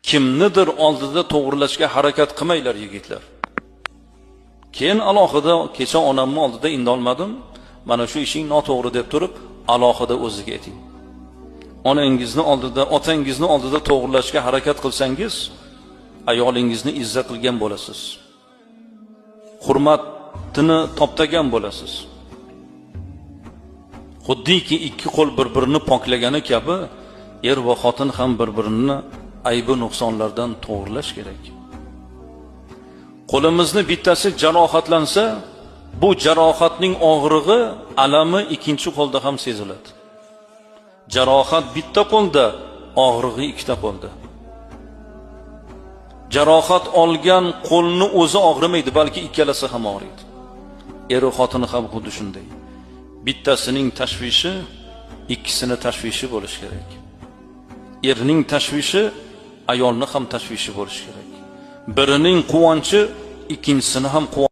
kimnidir oldida to'g'rilashga harakat qilmanglar yigitlar. Keyin alohida kecha onamni oldida indolmadim, mana shu ishing noto'g'ri deb turib, alohida o'ziga ayting. Onangizni oldida, otangizni oldida to'g'rilashga harakat qilsangiz, ayolingizni izzat qilgan bo'lasiz. Hurmatini toptagan bo'lasiz. Xuddiki ikki qo'l bir-birini poklagani kabi, er va xotin ham bir-birini aybi nuqsonlardan to'g'rilash kerak. Qo'limizni bittasi jarohatlansa, bu jarohatning og'rig'i, alami ikkinchi qo'lda ham seziladi. Jarohat bitta qo'lda, og'rig'i ikkita qo'lda. Jarohat olgan qo'lni o'zi og'rimaydi, balki ikkalasi ham og'riydi. Er va xotini ham xuddi shunday. Bittasining tashvishi ikkisini tashvishi bo'lishi kerak. Erning tashvishi ayolning ham tashvishi bo'lishi kerak. Birining quvonchi ikkinchisini ham